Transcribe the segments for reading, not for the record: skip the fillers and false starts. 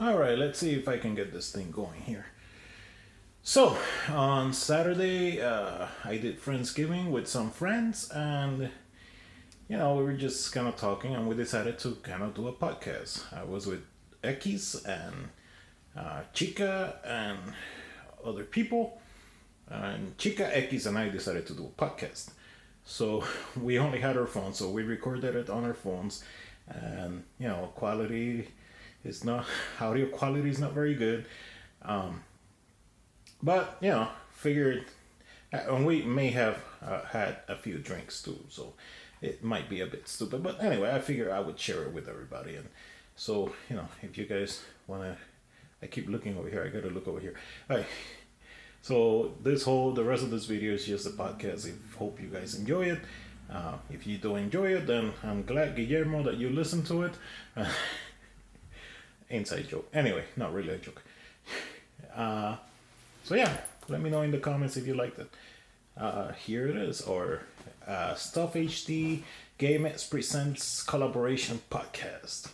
Alright, let's see if I can get this thing going here. So, on Saturday, I did Friendsgiving with some friends, and we were just kind of talking, and we decided to kind of do a podcast. I was with Equis and Chica and other people, and Chica, Equis, and I decided to do a podcast. So we only had our phones, so we recorded it on our phones, and quality is not audio quality is not very good, but figured, and we may have had a few drinks too, so it might be a bit stupid, but anyway, I figured I would share it with everybody. And so if you guys wanna, I keep looking over here, I gotta look over here. All right. So the rest of this video is just a podcast. I hope you guys enjoy it. If you don't enjoy it, then I'm glad, Guillermo, that you listened to it. Inside joke. Anyway, not really a joke. So yeah, let me know in the comments if you liked it. Here it is, or Stuff HD GameX Presents Collaboration Podcast.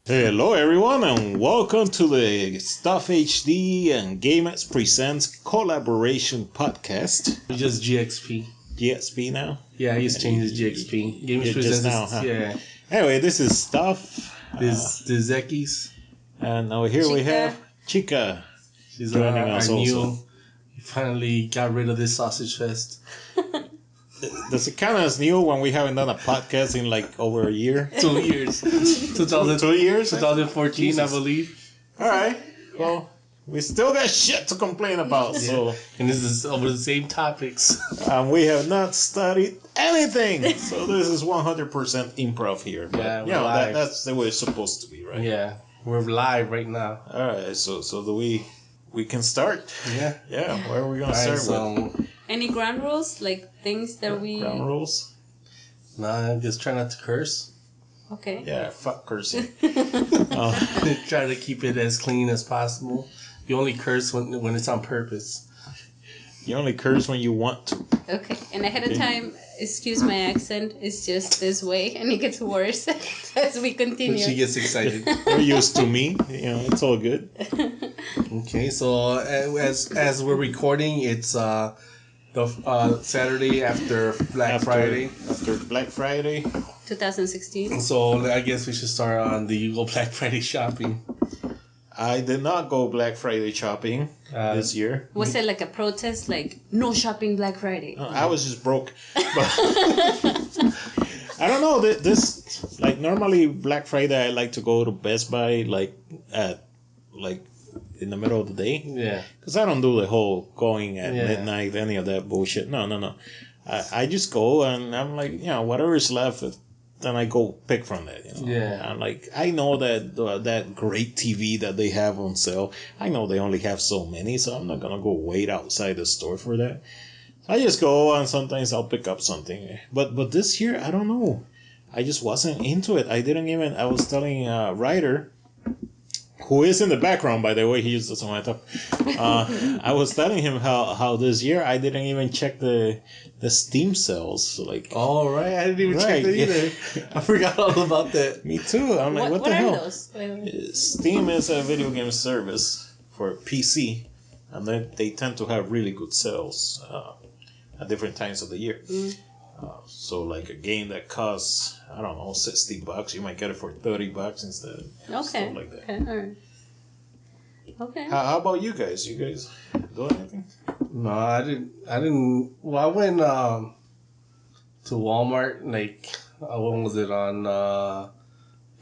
Hello everyone, and welcome to the Stuff HD and GameX Presents Collaboration Podcast. Just GXP. GXP now? Yeah, he's changed his GXP. GameX Presents now, huh? Yeah. Anyway, this is Stuff. This Equis. And over here we have Chica. She's joining us also. We finally got rid of this sausage fest. Does it count as new when we haven't done a podcast in like over a year? 2 years. 2 years? 2014, Jesus. I believe. Alright. Well, we still got shit to complain about. Yeah. So, and this is over the same topics. We have not studied anything. So this is 100% improv here. But, yeah, that's the way it's supposed to be, right? Yeah. We're live right now. Alright, so do we can start? Yeah. Yeah, where are we going to start with? Any ground rules? Like things that we... Ground rules? Nah, just try not to curse. Okay. Yeah, fuck cursing. Try to keep it as clean as possible. You only curse when it's on purpose. You only curse when you want to. Okay. And ahead of time, excuse my accent, it's just this way, and it gets worse as we continue. She gets excited. You're used to me. It's all good. Okay, so as we're recording, it's the Saturday after Black Friday. After Black Friday. 2016. So I guess we should start on the Black Friday shopping. I did not go Black Friday shopping this year. Was it like a protest, like no shopping Black Friday? I was just broke. But I don't know. This like normally Black Friday I like to go to Best Buy at in the middle of the day. Yeah. Because I don't do the whole going at midnight, any of that bullshit. No. I just go and I'm like, whatever is left, then I go pick from that. Yeah. I'm like, I know that great TV that they have on sale. I know they only have so many, so I'm not gonna go wait outside the store for that. I just go and sometimes I'll pick up something. But this year, I don't know. I just wasn't into it. I was telling Ryder, who is in the background, by the way, he uses some of my talk. I was telling him how this year I didn't even check the Steam sales. Like, all right, I didn't even check that either. I forgot all about that. Me too. I'm like, what the hell? What are those? Steam is a video game service for PC, and they tend to have really good sales at different times of the year. So like a game that costs, I don't know, $60, you might get it for $30 instead. Okay. Stuff like that. Okay. All right. Okay. How about you guys? You guys do anything? No, I didn't. Well, I went to Walmart. Like, when was it on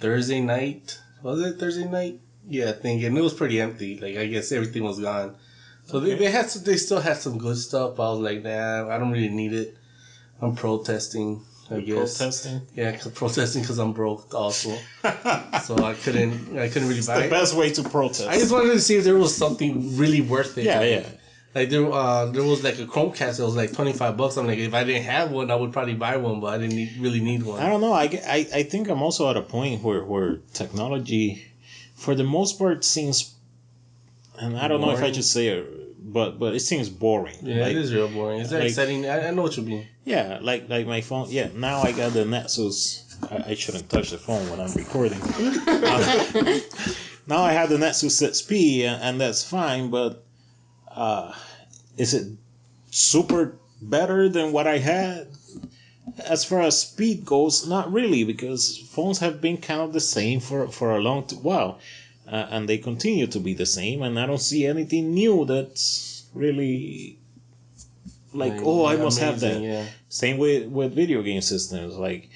Thursday night? Was it Thursday night? Yeah, I think, and it was pretty empty. Like, I guess everything was gone. So Okay. they still had some good stuff. I was like, nah, I don't really need it. I'm protesting, I guess. Protesting? Yeah, protesting because I'm broke also. So I couldn't really buy The it. best way to protest. I just wanted to see if there was something really worth it. Yeah. Like there was like a Chromecast that was like $25. I'm like, if I didn't have one, I would probably buy one, but I didn't really need one. I don't know. I think I'm also at a point where technology, for the most part, seems, and I don't know if I should say it, but it seems boring. Yeah, like, it is real boring. It's like setting. I know what you mean. Yeah, like my phone. Yeah, now I got the Nexus. I shouldn't touch the phone when I'm recording. now I have the Nexus 6P, and that's fine, but is it super better than what I had? As far as speed goes, not really, because phones have been kind of the same for a long while, and they continue to be the same, and I don't see anything new that's really like, oh, I must have that. Yeah. Same with video game systems. Like,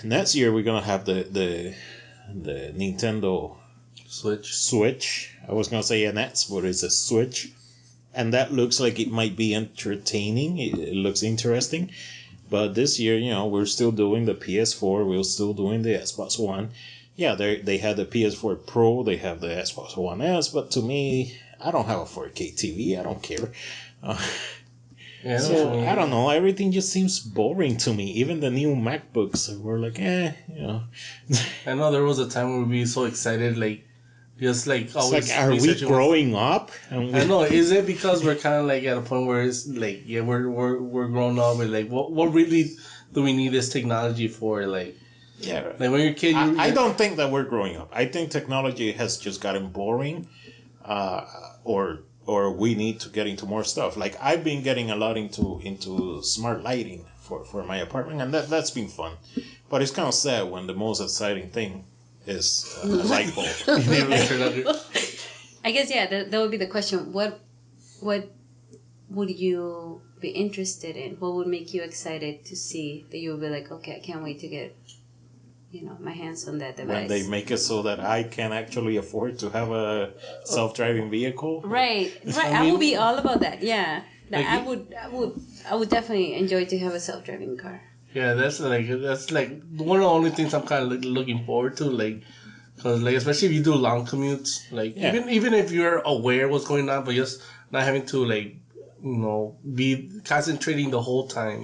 next year we're gonna have the Nintendo Switch. I was gonna say NX, but it's a Switch, and that looks like it might be entertaining. It looks interesting. But this year, we're still doing the PS4. We're still doing the Xbox One. Yeah, they had the PS4 Pro. They have the Xbox One S. But to me, I don't have a 4K TV. I don't care. So I don't know. Everything just seems boring to me. Even the new MacBooks were like, I know there was a time where we'd be so excited, like, just like always. It's like, are we growing up? I know. Is it because we're kind of like at a point where it's like, yeah, we're grown up, and like, what really do we need this technology for? Like, yeah, like when you're a kid, I don't think that we're growing up. I think technology has just gotten boring, or we need to get into more stuff. Like, I've been getting a lot into smart lighting for my apartment, and that's been fun. But it's kind of sad when the most exciting thing is a light bulb. I guess, yeah, that would be the question. What would you be interested in? What would make you excited to see that you would be like, okay, I can't wait to get my hands on that device? When they make it so that I can actually afford to have a self-driving vehicle. Right. I would be all about that. Yeah. Like, I would definitely enjoy to have a self-driving car. Yeah, that's like one of the only things I'm kind of looking forward to, like, because like especially if you do long commutes, like even if you're aware what's going on, but just not having to like be concentrating the whole time,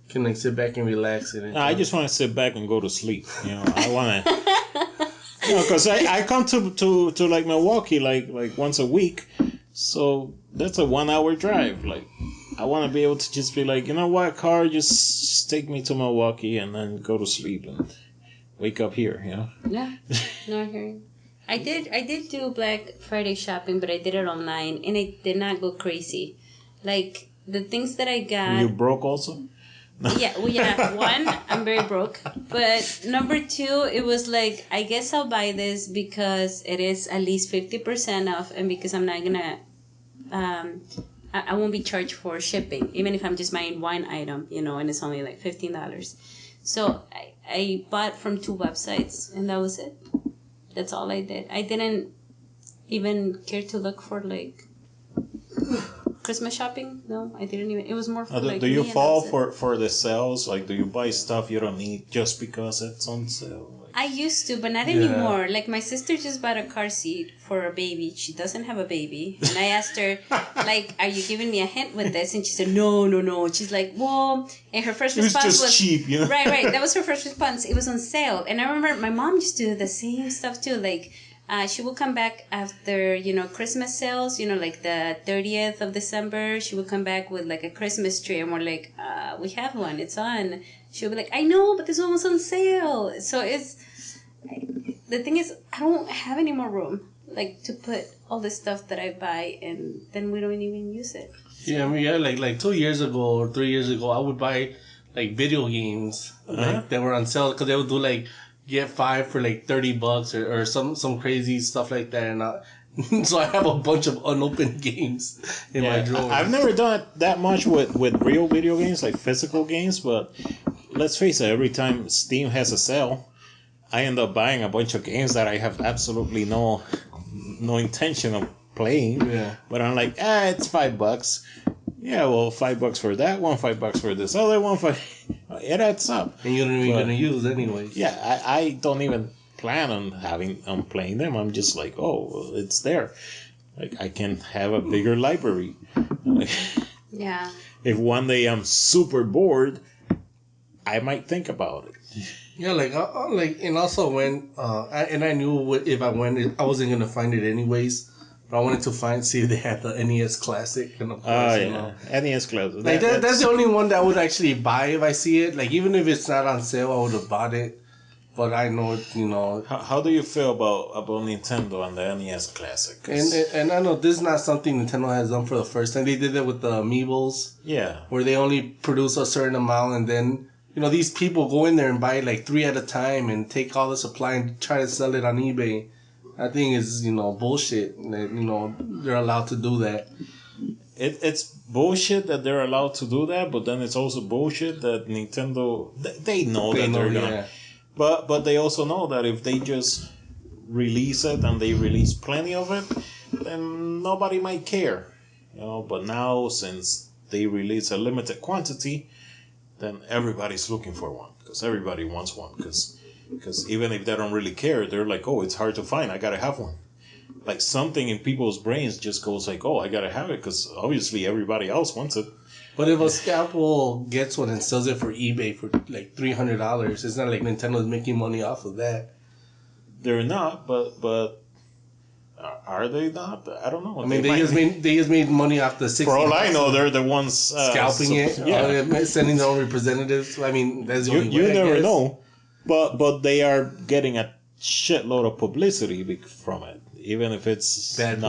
can like sit back and relax and I just want to sit back and go to sleep. I want to, because I come to like Milwaukee like once a week, so that's a 1 hour drive. Like, I want to be able to just be like, what, car, just take me to Milwaukee and then go to sleep and wake up here. Yeah, no, I hear you. I did do Black Friday shopping, but I did it online, and it did not go crazy. Like, the things that I got. You broke also? Yeah, one, I'm very broke. But number two, it was like, I guess I'll buy this because it is at least 50% off, and because I'm not gonna, I won't be charged for shipping, even if I'm just buying one item, and it's only like $15. So I bought from 2 websites, and that was it. That's all I did. I didn't even care to look for like Christmas shopping. No, I didn't even. It was more for like. Do you fall for the sales? Like, do you buy stuff you don't need just because it's on sale? Like, I used to, but not anymore. Like, my sister just bought a car seat for a baby. She doesn't have a baby, and I asked her, like, "Are you giving me a hint with this?" And she said, "No." She's like, "Well," and her first response was cheap, Right. That was her first response. It was on sale, and I remember my mom used to do the same stuff too. Like, she would come back after Christmas sales. Like the 30th of December, she would come back with like a Christmas tree, and we're like, "We have one. It's on." She would be like, "I know, but this one was on sale." So the thing is, I don't have any more room, like, to put all the stuff that I buy, and then we don't even use it. So. Yeah, I mean, like 2 years ago or 3 years ago, I would buy like video games like that were on sale, because they would do like get 5 for like $30 or some crazy stuff like that, and so I have a bunch of unopened games in my drawer. I've never done it that much with real video games, like physical games, but let's face it, every time Steam has a sale, I end up buying a bunch of games that I have absolutely no intention of playing. Yeah. But I'm like, it's $5. Yeah, well, $5 for that one, $5 for this other one. It adds up. And you're not even gonna use anyway. Yeah, I don't even plan on playing them. I'm just like, oh, it's there. Like, I can have a bigger library. Yeah. If one day I'm super bored, I might think about it. Yeah, like and also when I knew if I went, I wasn't gonna find it anyways. But I wanted to see if they had the NES Classic, and of course, NES Classic. Like that's the only one that I would actually buy if I see it. Like, even if it's not on sale, I would have bought it. But I know, you know. How do you feel about Nintendo and the NES Classic? And I know this is not something Nintendo has done for the first time. They did that with the Amiibos. Yeah. Where they only produce a certain amount, and then, you know, these people go in there and buy like 3 at a time and take all the supply and try to sell it on eBay. I think it's, you know, bullshit that, you know, they're allowed to do that. It's bullshit that they're allowed to do that, but then it's also bullshit that Nintendo, they know that they're gonna... Yeah. But they also know that if they just release it and they release plenty of it, then nobody might care. You know, but now since they release a limited quantity, then everybody's looking for one. Because everybody wants one. Because even if they don't really care, they're like, oh, it's hard to find, I gotta have one. Like something in people's brains just goes like, oh, I gotta have it because obviously everybody else wants it. But if a scalpel gets one and sells it for eBay for like $300, it's not like Nintendo's making money off of that. They're not, but are they not? I don't know. I mean, they just made money off the 60. For all I know, they're the ones scalping it. Yeah, sending their own representatives. I mean, that's the only way. You never know, but they are getting a shitload of publicity from it. Even if it's bad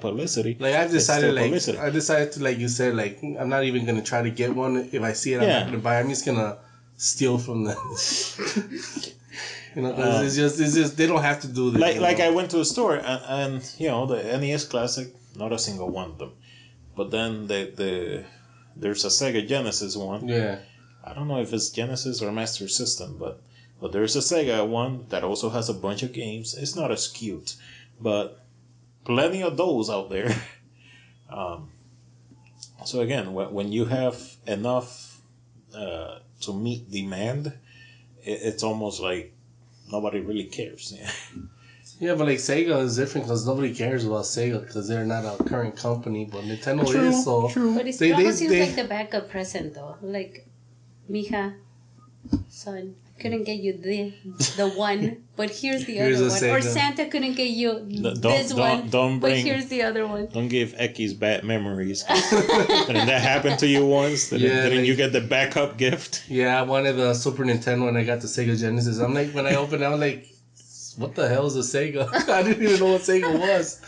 publicity. Like I decided to, like you said, like I'm not even gonna try to get one. If I see it, I'm not gonna buy it. I'm just gonna steal from them. You know, cause it's just they don't have to do this. Like I went to a store and you know the NES Classic, not a single one of them. But then there's a Sega Genesis one. Yeah. I don't know if it's Genesis or Master System, but there's a Sega one that also has a bunch of games. It's not as cute, but plenty of those out there. So again, when you have enough to meet demand, it's almost like nobody really cares. Yeah, but like Sega is different because nobody cares about Sega because they're not a current company, but Nintendo is. So true. But it almost seems like the backup present though. Like, mija, son, couldn't get you the one, but here's the other one. Or Santa couldn't get you this one, but here's the other one. Don't give Equis bad memories. Didn't that happen to you once? Didn't you get the backup gift? Yeah, I wanted the Super Nintendo and I got the Sega Genesis. I'm like, when I opened it, I was like, what the hell is a Sega? I didn't even know what Sega was.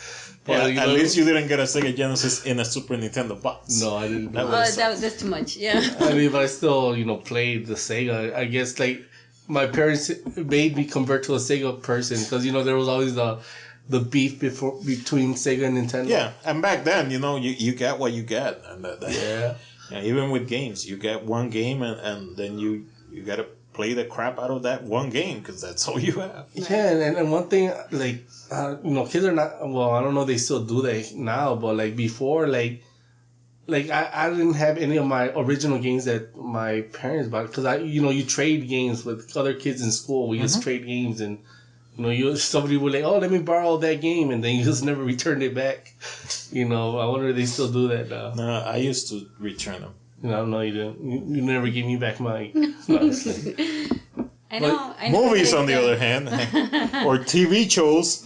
But at least you didn't get a Sega Genesis in a Super Nintendo box. No, I didn't. That's too much, yeah. I mean, but I still, played the Sega. I guess, my parents made me convert to a Sega person because, there was always the beef between Sega and Nintendo. Yeah, and back then, you get what you get. And yeah. Even with games, you get one game and then you got to play the crap out of that one game because that's all you have. Yeah, and one thing, kids are not, well, I don't know if they still do that now, but, before, I didn't have any of my original games that my parents bought because you trade games with other kids in school. We just trade games and somebody would oh, let me borrow that game, and then you just never returned it back. I wonder if they still do that now. No, I used to return them. No, you didn't. You never gave me back mine. Honestly. I know. Movies, on the other hand, or TV shows.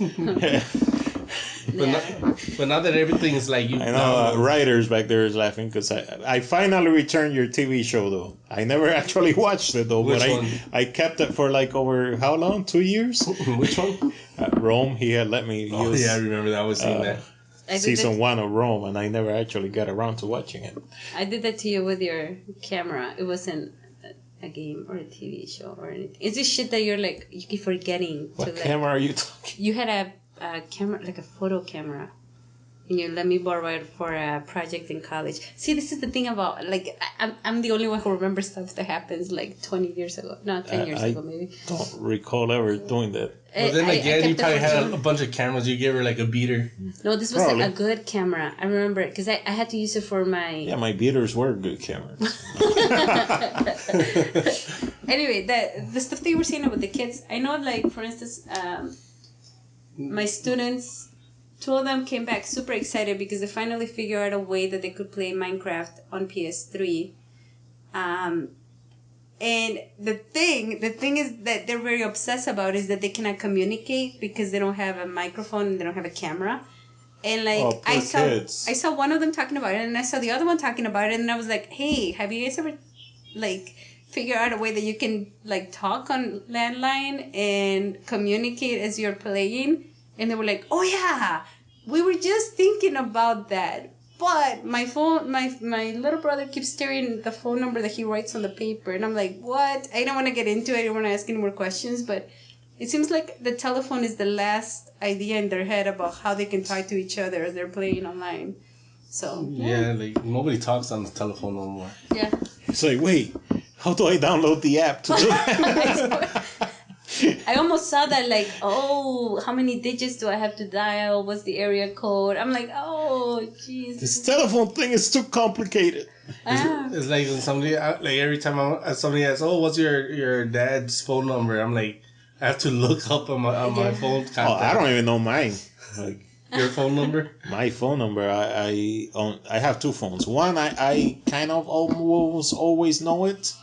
But now that everything is I know writers back there is laughing because I finally returned your TV show though. I never actually watched it though. Which one? I kept it for over how long? 2 years? Which one? Rome. He had let me use. Yeah, I remember that. I was seeing that. Season 1 of Rome, and I never actually got around to watching it. I did that to you with your camera. It wasn't a game or a TV show or anything. It's this shit that you keep forgetting. What camera are you talking? You had a camera, a photo camera, and you let me borrow it for a project in college. See, this is the thing about, I'm the only one who remembers stuff that happens 20 years ago. No, 10 years ago maybe. I don't recall ever doing that. But then again, you probably had a bunch of cameras. You gave her a beater. No, this was a good camera. I remember it because I had to use it for my... Yeah, my beaters were good cameras. Anyway, the stuff that you were saying about the kids, I know, for instance, my students, 2 of them came back super excited because they finally figured out a way that they could play Minecraft on PS3. And the thing is that they're very obsessed about is that they cannot communicate because they don't have a microphone and they don't have a camera. And I saw one of them talking about it and I saw the other one talking about it and I was like, hey, have you guys ever figure out a way that you can like talk on landline and communicate as you're playing. And they were like, oh yeah, we were just thinking about that. But my phone, my little brother keeps staring the phone number that he writes on the paper. And I'm like, what? I don't want to get into it. I don't want to ask any more questions. But it seems like the telephone is the last idea in their head about how they can talk to each other as they're playing online. So, Yeah, like nobody talks on the telephone no more. yeah. It's like, wait, how do I download the app to do that? I almost saw that like, oh, how many digits do I have to dial? What's the area code? I'm like, oh, jeez. This telephone thing is too complicated. It's like when somebody, like every time somebody asks, oh, what's your dad's phone number? I'm like, I have to look up on my phone contact. Oh, I don't even know mine. Like Your phone number? my phone number, I have two phones. One, I kind of almost always know it.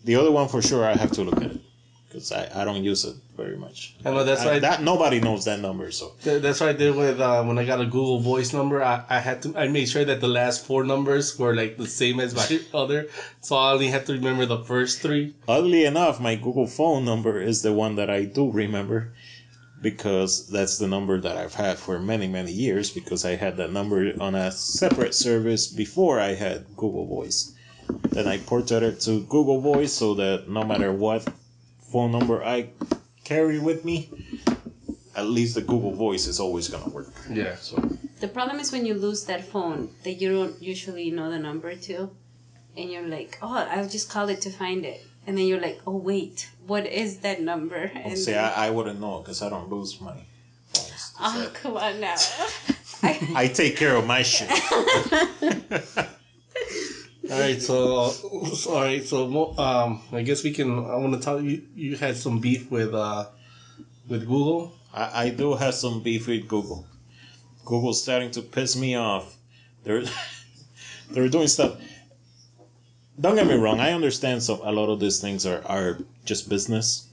The other one, for sure, I have to look at it because I don't use it very much. I know that's right. That nobody knows that number, so That's what I did with when I got a Google Voice number. I made sure that the last four numbers were like the same as my other, so I only had to remember the first three. oddly enough, my Google phone number is the one that I do remember because that's the number that I've had for many, many years because I had that number on a separate service before I had Google Voice. Then I ported it to Google Voice so that no matter what phone number I carry with me, at least the Google Voice is always going to work. Yeah. So The problem is when you lose that phone that you don't usually know the number to, and you're like, oh, I'll just call it to find it. And then you're like, oh, wait, what is that number? And see, then, I wouldn't know because I don't lose my phones. oh, come on now. I take care of my shit. All right, so I guess we can. I want to tell you. You had some beef with Google. I do have some beef with Google. Google's starting to piss me off. They're doing stuff. Don't get me wrong. I understand a lot of these things are just business.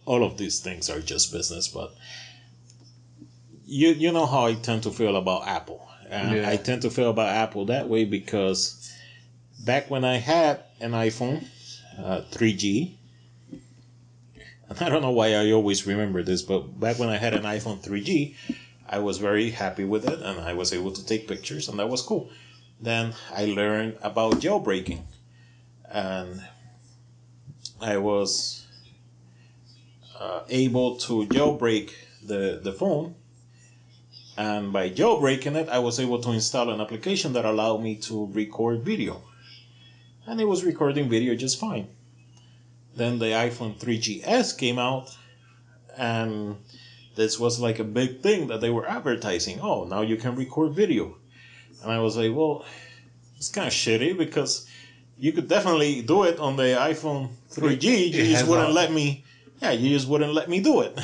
All of these things are just business, but you know how I tend to feel about Apple. Yeah. I tend to feel about Apple that way because back when I had an iPhone 3G, and I don't know why I always remember this, but back when I had an iPhone 3G, I was very happy with it and I was able to take pictures and that was cool. Then I learned about jailbreaking and I was able to jailbreak the phone. And by jailbreaking it, I was able to install an application that allowed me to record video. And it was recording video just fine. Then the iPhone 3GS came out, and this was like a big thing that they were advertising. Oh, now you can record video. And I was like, well, it's kind of shitty because you could definitely do it on the iPhone 3G. You just wouldn't let me. Yeah, you just wouldn't let me do it.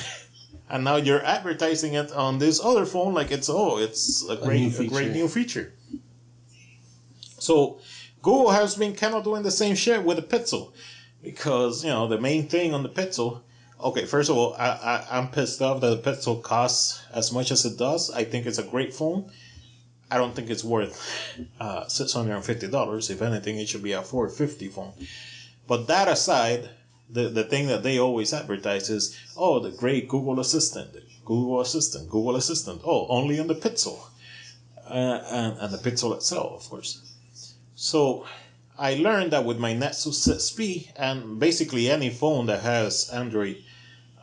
And now you're advertising it on this other phone like it's a great new feature. So Google has been kind of doing the same shit with the Pixel because the main thing on the Pixel. Okay, first of all, I'm pissed off that the Pixel costs as much as it does. I think it's a great phone. I don't think it's worth $650. If anything, it should be a $450 phone. But that aside. The thing that they always advertise is, oh, the great Google Assistant. Oh, only on the Pixel. And the Pixel itself, of course. So I learned that with my Nexus 6P and basically any phone that has Android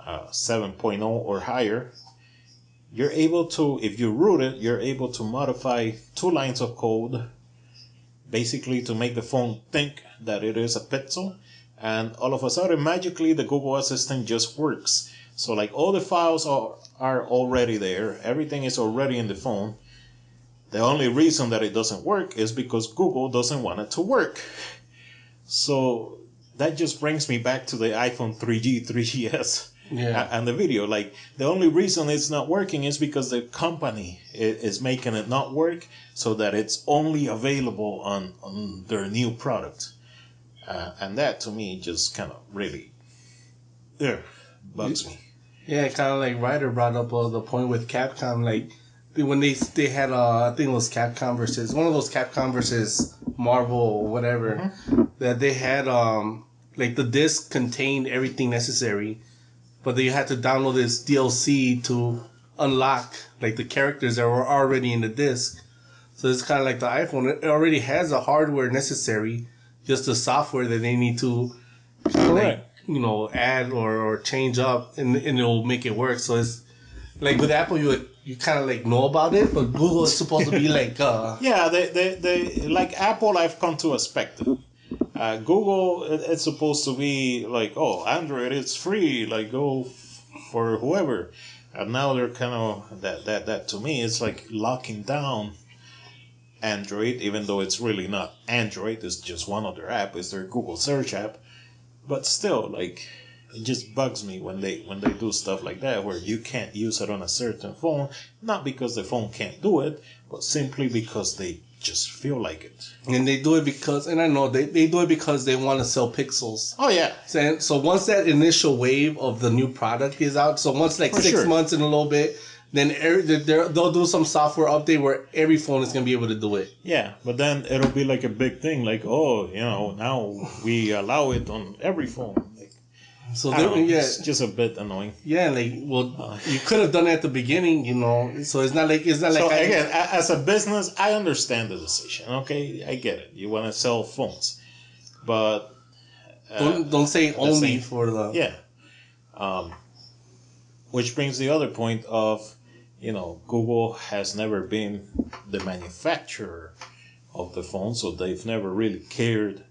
7.0 or higher, you're able to, if you root it, you're able to modify 2 lines of code basically to make the phone think that it is a Pixel. And all of a sudden, magically, the Google Assistant just works. So like all the files are already there. Everything is already in the phone. The only reason that it doesn't work is because Google doesn't want it to work. So that just brings me back to the iPhone 3G, 3GS and the video. Like the only reason it's not working is because the company is making it not work so that it's only available on their new product. And that to me just kind of really bugs me. Yeah, kind of like Ryder brought up the point with Capcom. Like when they had I think it was Capcom versus one of those Capcom versus Marvel or whatever, that they had like the disc contained everything necessary, but then you had to download this DLC to unlock like the characters that were already in the disc. So it's kind of like the iPhone. It already has the hardware necessary, just the software that they need to like, add or change up, and it'll make it work. So it's like with Apple, you kind of like know about it, but Google is supposed to be like yeah, they like Apple. I've come to expect it. Google, it's supposed to be like, oh, Android, it's free. Like, go for whoever. And now they're kind of that to me, it's like locking down Android, even though it's really not Android. It's just one of their app. It's their Google search app. But still, like, it just bugs me when they do stuff like that, where you can't use it on a certain phone, not because the phone can't do it, but simply because they just feel like it. And they do it because, and I know they do it because they want to sell pixels. Oh yeah. So once that initial wave of the new product is out, so once like For 6 sure. months in a little bit, then they'll do some software update where every phone is gonna be able to do it. Yeah, but then it'll be like a big thing, like, oh, now we allow it on every phone. Like, So I don't know, yeah, it's just a bit annoying. yeah, like you could have done it at the beginning, So it's not like So again, as a business, I understand the decision. Okay, I get it. You want to sell phones, but don't say only same- for the yeah. Which brings the other point of, Google has never been the manufacturer of the phone, so they've never really cared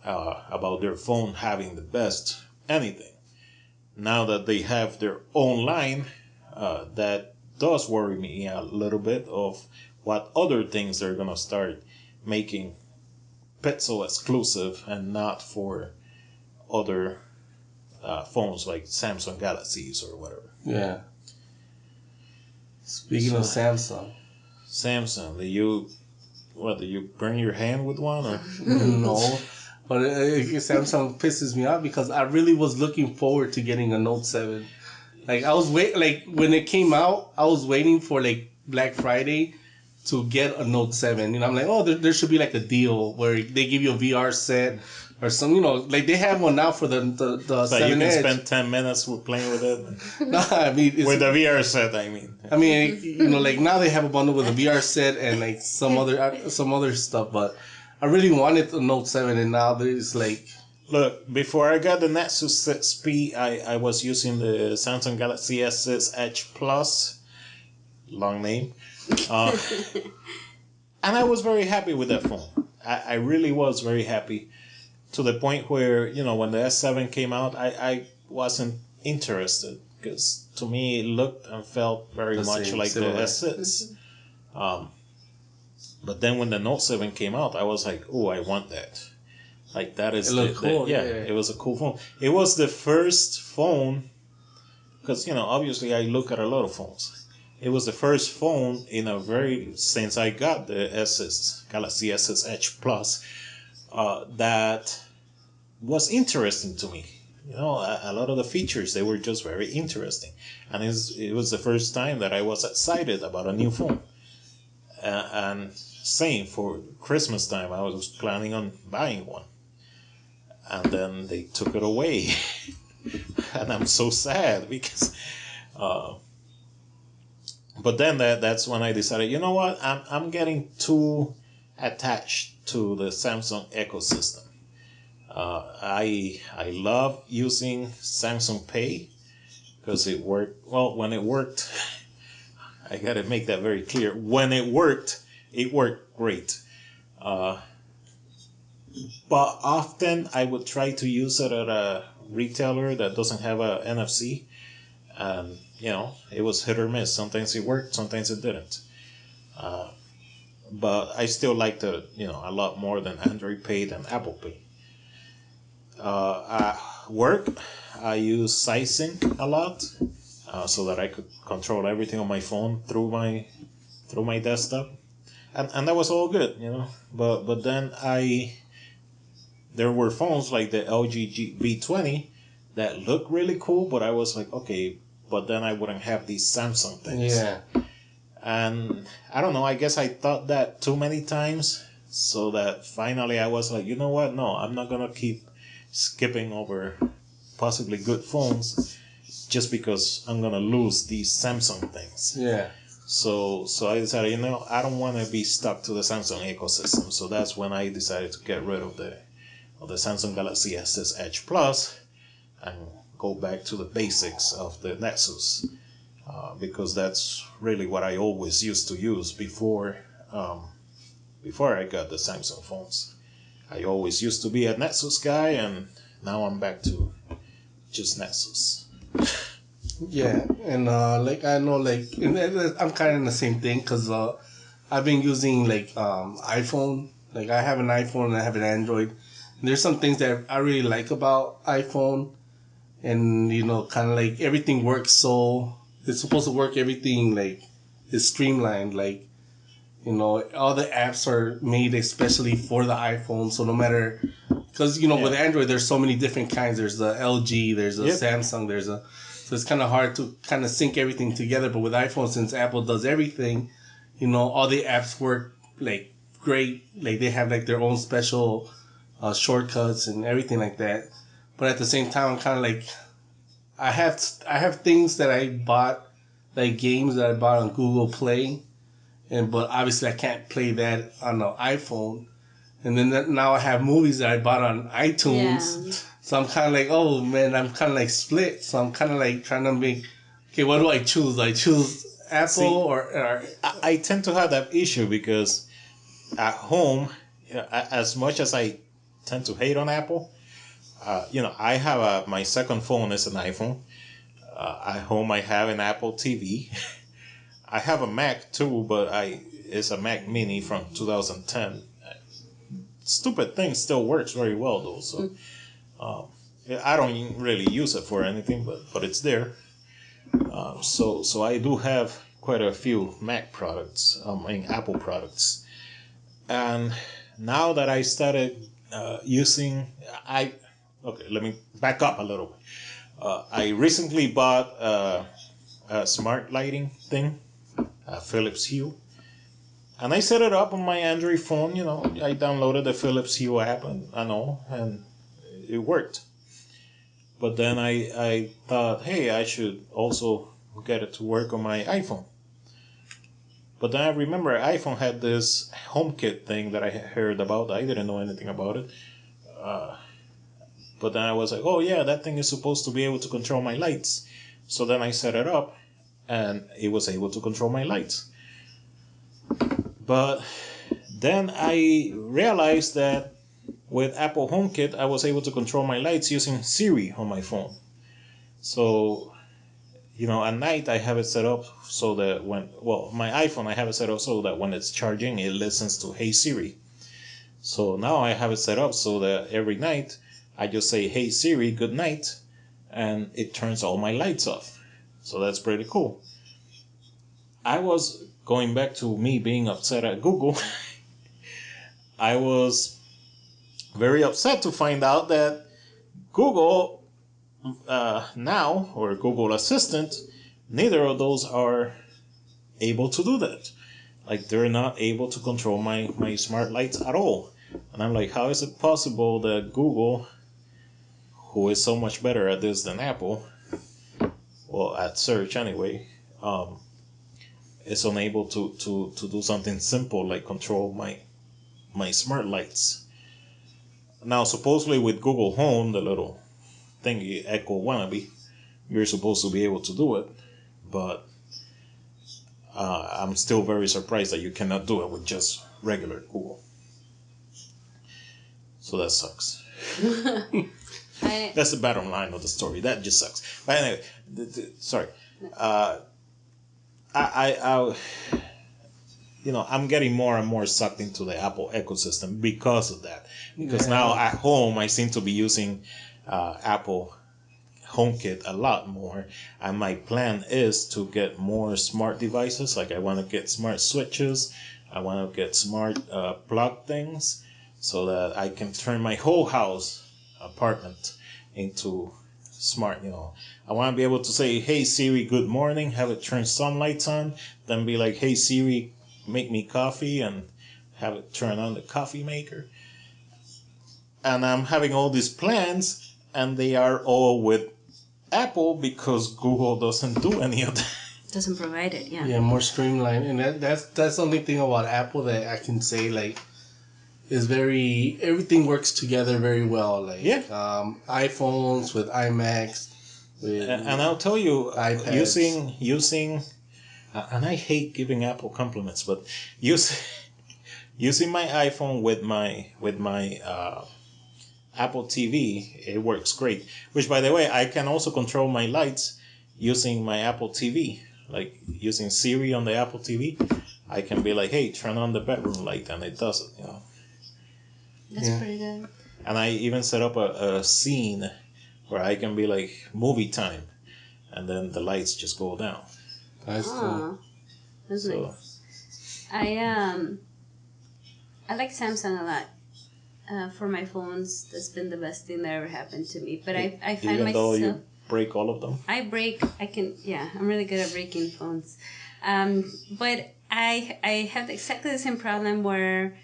about their phone having the best anything. Now that they have their own line, that does worry me a little bit of what other things they're gonna start making Pixel exclusive and not for other phones like Samsung Galaxies or whatever. yeah. Speaking of Samsung, Samsung, do you burn your hand with one or? no. But Samsung pisses me off because I really was looking forward to getting a Note 7. Like I was when it came out, I was waiting for like Black Friday to get a Note 7. I'm like, oh, there should be like a deal where they give you a VR set or some, like they have one now for the So 7 you can Edge. spend 10 minutes with playing with it. No, I mean, With the VR set, I mean. I mean, like now they have a bundle with a VR set and like some other stuff, but I really wanted the Note 7, and now there's like. Look, before I got the Nexus 6P, I was using the Samsung Galaxy S6 Edge Plus, long name, and I was very happy with that phone. I really was very happy, to the point where, when the S7 came out, I wasn't interested, because to me it looked and felt very much like the S6. But then when the Note 7 came out, I was like, oh, I want that. Like, that is... It looked cool, yeah. It was a cool phone. It was the first phone, because, obviously I look at a lot of phones. It was the first phone since I got the Galaxy S6 Edge Plus, that was interesting to me. A lot of the features, they were just very interesting. And it was the first time that I was excited about a new phone. And same for Christmas time, I was planning on buying one. And then they took it away. And I'm so sad because... but then that's when I decided, you know what? I'm getting too attached to the Samsung ecosystem. I love using Samsung Pay because it worked. Well, when it worked, I gotta make that very clear. When it worked great. But often I would try to use it at a retailer that doesn't have a NFC, and it was hit or miss. Sometimes it worked, sometimes it didn't. But I still liked it, a lot more than Android Pay than Apple Pay. At work, I use SiSync a lot, so that I could control everything on my phone through my desktop, and that was all good, But then there were phones like the LG V20 that looked really cool, but I was like, okay, but then I wouldn't have these Samsung things. Yeah. And I don't know, I guess I thought that too many times, so that finally I was like, you know what? No, I'm not gonna keep skipping over possibly good phones just because I'm gonna lose these Samsung things. Yeah. So I decided, I don't want to be stuck to the Samsung ecosystem. So that's when I decided to get rid of the Samsung Galaxy S Edge Plus and go back to the basics of the Nexus, because that's really what I always used to use before I got the Samsung phones. I always used to be a Nexus guy, and now I'm back to just Nexus. Yeah, and like I know, like I'm kind of in the same thing because I've been using like iPhone. Like I have an iPhone and I have an Android. And there's some things that I really like about iPhone, and kind of like everything works so it's supposed to work. Everything like is streamlined. Like all the apps are made especially for the iPhone. So no matter, because with Android there's so many different kinds. There's the LG, there's a Samsung, so it's kind of hard to kind of sync everything together. But with iPhone, since Apple does everything, all the apps work like great. Like they have like their own special shortcuts and everything like that. But at the same time, I'm kind of like, I have things that I bought, like games that I bought on Google Play, but obviously I can't play that on the iPhone. And then now I have movies that I bought on iTunes. Yeah. So I'm kind of like, oh man, I'm kind of like split. So I'm kind of like trying to make, okay, what do I choose? Do I choose Apple or I tend to have that issue because at home, as much as I tend to hate on Apple, I have my second phone is an iPhone. At home, I have an Apple TV. I have a Mac too, but it's a Mac Mini from 2010. Stupid thing still works very well though. So I don't really use it for anything, but it's there. So I do have quite a few Mac products, Apple products, and now that I started using, okay, let me back up a little bit. I recently bought a smart lighting thing, Philips Hue, and I set it up on my Android phone. I downloaded the Philips Hue app and it worked. But then I thought, hey, I should also get it to work on my iPhone. But then I remember iPhone had this HomeKit thing that I heard about. I didn't know anything about it. But then I was like, oh yeah, that thing is supposed to be able to control my lights. So then I set it up, and it was able to control my lights. But then I realized that with Apple HomeKit, I was able to control my lights using Siri on my phone. So, at night I have it set up so that my iPhone, I have it set up so that when it's charging, it listens to Hey Siri. So now I have it set up so that every night I just say, Hey Siri, good night, and it turns all my lights off. So that's pretty cool. I was going back to me being upset at Google. I was very upset to find out that Google now, or Google Assistant, neither of those are able to do that. Like, they're not able to control my smart lights at all. And I'm like, how is it possible that Google, who is so much better at this than Apple, well, at search anyway, is unable to do something simple like control my smart lights? Now, supposedly with Google Home, the little thingy, Echo wannabe, you're supposed to be able to do it, but I'm still very surprised that you cannot do it with just regular Google. So that sucks. That's the bottom line of the story. That just sucks. But anyway, sorry. I'm getting more and more sucked into the Apple ecosystem because of that. Because now at home, I seem to be using Apple HomeKit a lot more, and my plan is to get more smart devices. Like, I want to get smart switches, I want to get smart plug things, so that I can turn my whole house apartment into smart, I want to be able to say, hey Siri, good morning, have it turn some lights on, then be like, hey Siri, make me coffee, and have it turn on the coffee maker. And I'm having all these plans, and they are all with Apple because Google doesn't do any of that. Doesn't provide it, yeah. Yeah, more streamlined, and that's the only thing about Apple that I can say is everything works together very well. iPhones with iMacs, with and I'll tell you, iPads. using, and I hate giving Apple compliments, but using my iPhone with my Apple TV, it works great. Which, by the way, I can also control my lights using my Apple TV. Like using Siri on the Apple TV, I can be like, hey, turn on the bedroom light, and it does it, That's pretty good. And I even set up a scene where I can be like, movie time, and then the lights just go down. That's cool. That's nice. I like Samsung a lot. For my phones, that's been the best thing that ever happened to me. But I find even myself... though you break all of them? I'm really good at breaking phones. But I have exactly the same problem where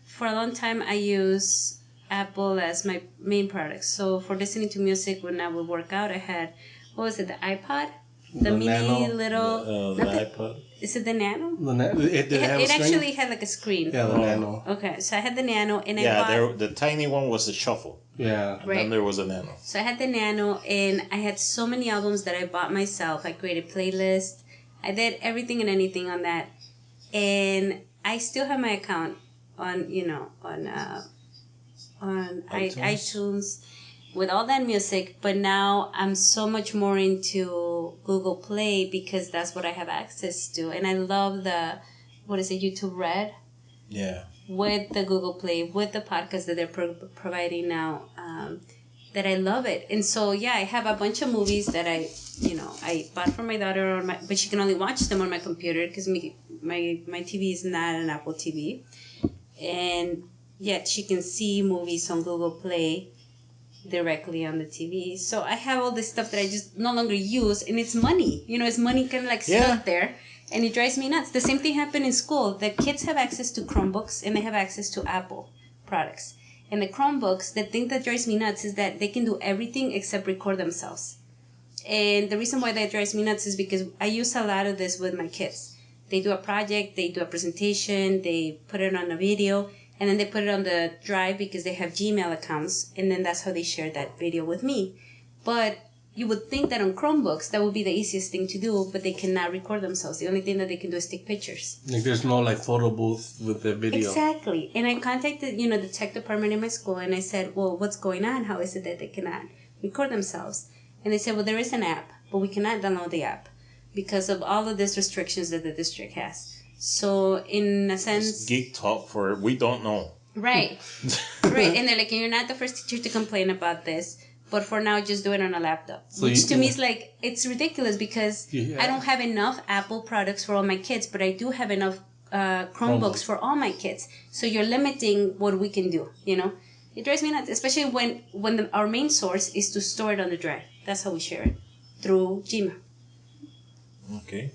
for a long time I use Apple as my main product. So for listening to music when I would work out, I had, what was it, the iPod? The mini Nano. little... The iPod. Is it the Nano? It actually had like a screen. Yeah, the Nano. Okay, so I had the Nano and I bought... the tiny one was the Shuffle. Yeah. And then there was a Nano. So I had the Nano and I had so many albums that I bought myself. I created playlists. I did everything and anything on that. And I still have my account on iTunes with all that music, but now I'm so much more into Google Play because that's what I have access to. And I love YouTube Red? Yeah. With the Google Play, with the podcast that they're providing now, that I love it. And so, yeah, I have a bunch of movies that I bought for my daughter, but she can only watch them on my computer because my TV is not an Apple TV. And yet she can see movies on Google Play directly on the TV. So I have all this stuff that I just no longer use, and it's money. It's money kind of stuck there. And it drives me nuts. The same thing happened in school. The kids have access to Chromebooks and they have access to Apple products. And the Chromebooks, the thing that drives me nuts is that they can do everything except record themselves. And the reason why that drives me nuts is because I use a lot of this with my kids. They do a project, they do a presentation, they put it on a video, and then they put it on the drive because they have Gmail accounts, and then that's how they share that video with me. But you would think that on Chromebooks, that would be the easiest thing to do, but they cannot record themselves. The only thing that they can do is take pictures. There's no photo booth with the video. Exactly. And I contacted, the tech department in my school, and I said, well, what's going on? How is it that they cannot record themselves? And they said, well, there is an app, but we cannot download the app because of all of these restrictions that the district has. So in a sense... It's geek talk for we don't know. Right. Right. And they're like, you're not the first teacher to complain about this. But for now, just do it on a laptop. So which to me is it's ridiculous because I don't have enough Apple products for all my kids, but I do have enough Chromebooks for all my kids. So you're limiting what we can do, It drives me nuts, especially when our main source is to store it on the drive. That's how we share it, through Gmail. Okay.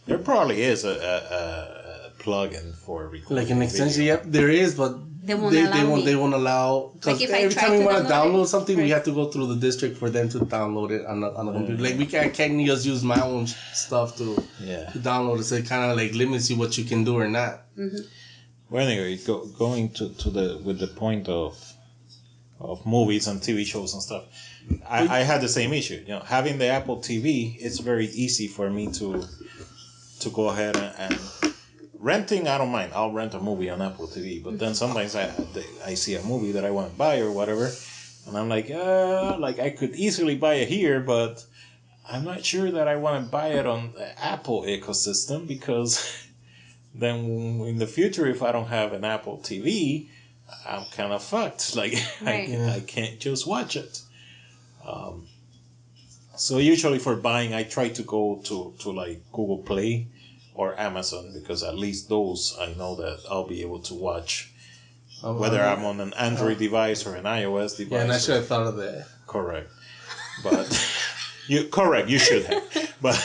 There probably is a plug-in for recording an extension, yep, there is, but they won't allow. Because every time we want to download something, we have to go through the district for them to download it on the computer. I can't just use my own stuff to download it. So it kind of limits you what you can do or not. Mm-hmm. Well, anyway, going to the point of movies and TV shows and stuff, I had the same issue. Having the Apple TV, it's very easy for me to go ahead and renting. I don't mind. I'll rent a movie on Apple TV, but then sometimes I see a movie that I want to buy or whatever, and I'm like I could easily buy it here, but I'm not sure that I want to buy it on the Apple ecosystem because then in the future, if I don't have an Apple TV, I'm kind of fucked. Right. I can't just watch it. So usually for buying, I try to go to Google Play or Amazon because at least those I know that I'll be able to watch whether I'm on an Android device or an iOS device. Yeah, and I should have thought of that. Correct. But you correct, you should have. But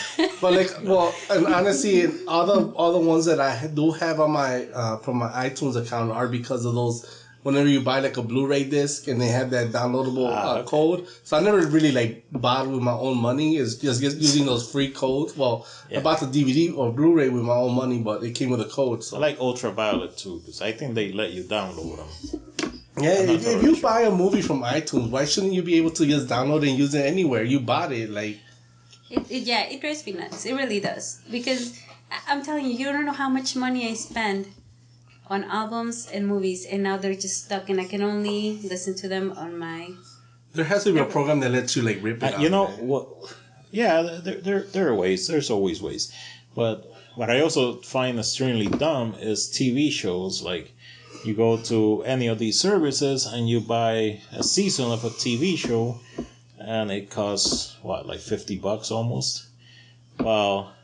like, well, and honestly, all the ones that I do have on my from my iTunes account are because of those. Whenever you buy like a Blu-ray disc and they have that downloadable okay. code, so I never really like bought with my own money. It's just using those free codes. Well, I bought the DVD or Blu-ray with my own money, but it came with a code. So I like Ultraviolet too, because I think they let you download them. yeah, if you buy a movie from iTunes, why shouldn't you be able to just download it and use it anywhere? You bought it, like. It drives me nuts. It really does. Because I'm telling you, you don't know how much money I spend on albums and movies, and now they're just stuck, and I can only listen to them on my. There has to be a program that lets you like rip it out. You know what? Yeah, there are ways. There's always ways, but what I also find extremely dumb is TV shows. Like, you go to any of these services and you buy a season of a TV show, and it costs what, like $50 almost. Well,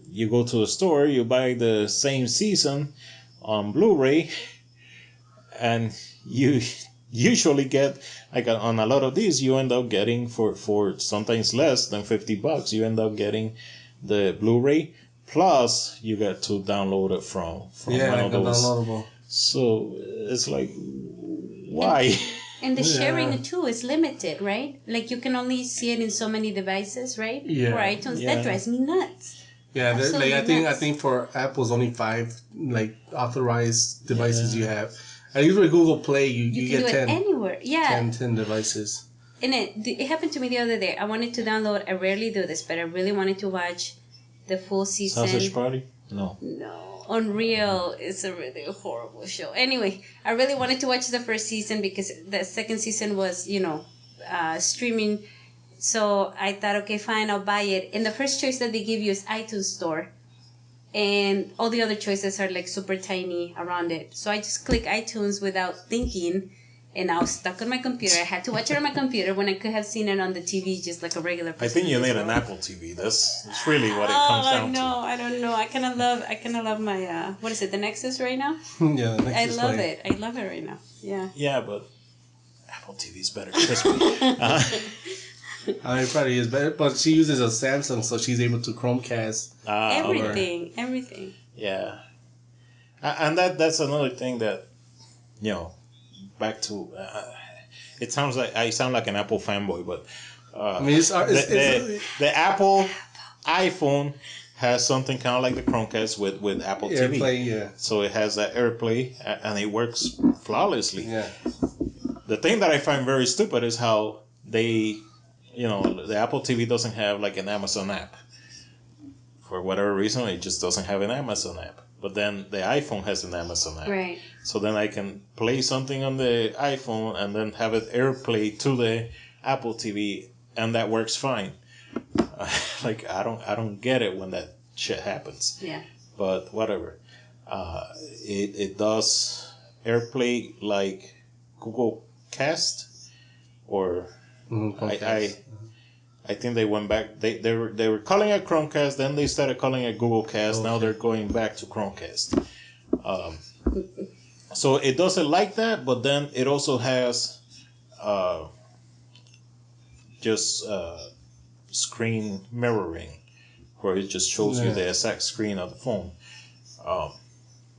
you go to a store, you buy the same season on Blu-ray, and you usually get, like, on a lot of these, you end up getting for sometimes less than $50. You end up getting the Blu-ray plus you get to download it from one of those. Downloadable. So it's like, why? And the sharing too is limited, right? Like, you can only see it in so many devices, right? Yeah. For iTunes, that drives me nuts. Yeah, like I think for Apple's only 5 like authorized devices you have. And usually Google Play you get 10 anywhere. Yeah. 10 devices. And it happened to me the other day. I wanted to download. I rarely do this, but I really wanted to watch the full season. Sausage Party? No. Unreal is a really horrible show. Anyway, I really wanted to watch the first season because the second season was, streaming. So I thought, okay, fine, I'll buy it. And the first choice that they give you is iTunes Store. And all the other choices are like super tiny around it. So I just click iTunes without thinking. And I was stuck on my computer. I had to watch it on my computer when I could have seen it on the TV just like a regular person. I think you need an Apple TV. That's really what it comes down to. I don't know. I kind of love my, what is it, the Nexus right now? Yeah, the Nexus. I love it. I love it right now. Yeah. Yeah, but Apple TV is better. Trust me. It probably is better, but she uses a Samsung, so she's able to Chromecast everything. Yeah, and that's another thing that, back to. It sounds like I sound like an Apple fanboy, but I mean, the Apple iPhone has something kind of like the Chromecast with Apple TV. AirPlay, yeah. So it has that AirPlay, and it works flawlessly. Yeah. The thing that I find very stupid is how they. The Apple TV doesn't have like an Amazon app. For whatever reason, it just doesn't have an Amazon app. But then the iPhone has an Amazon app. Right. So then I can play something on the iPhone and then have it AirPlay to the Apple TV, and that works fine. Like, I don't get it when that shit happens. Yeah. But whatever. It does AirPlay like Google Cast, or I think they went back. They were calling it Chromecast, then they started calling it Google Cast. Okay. Now they're going back to Chromecast. So it does it like that, but then it also has just screen mirroring, where it just shows you the exact screen of the phone,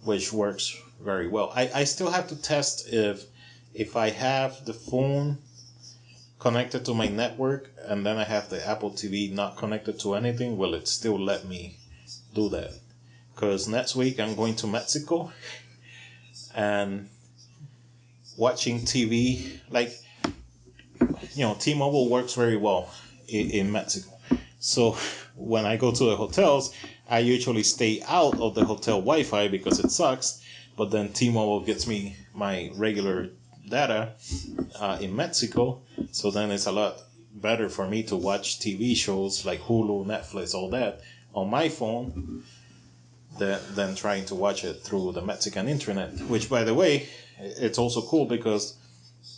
which works very well. I still have to test if I have the phone connected to my network and then I have the Apple TV not connected to anything, will it still let me do that? Because next week I'm going to Mexico, and watching TV, like, T-Mobile works very well in Mexico. So when I go to the hotels, I usually stay out of the hotel Wi-Fi because it sucks, but then T-Mobile gets me my regular data in Mexico, so then it's a lot better for me to watch TV shows like Hulu, Netflix, all that on my phone than trying to watch it through the Mexican internet, which, by the way, it's also cool because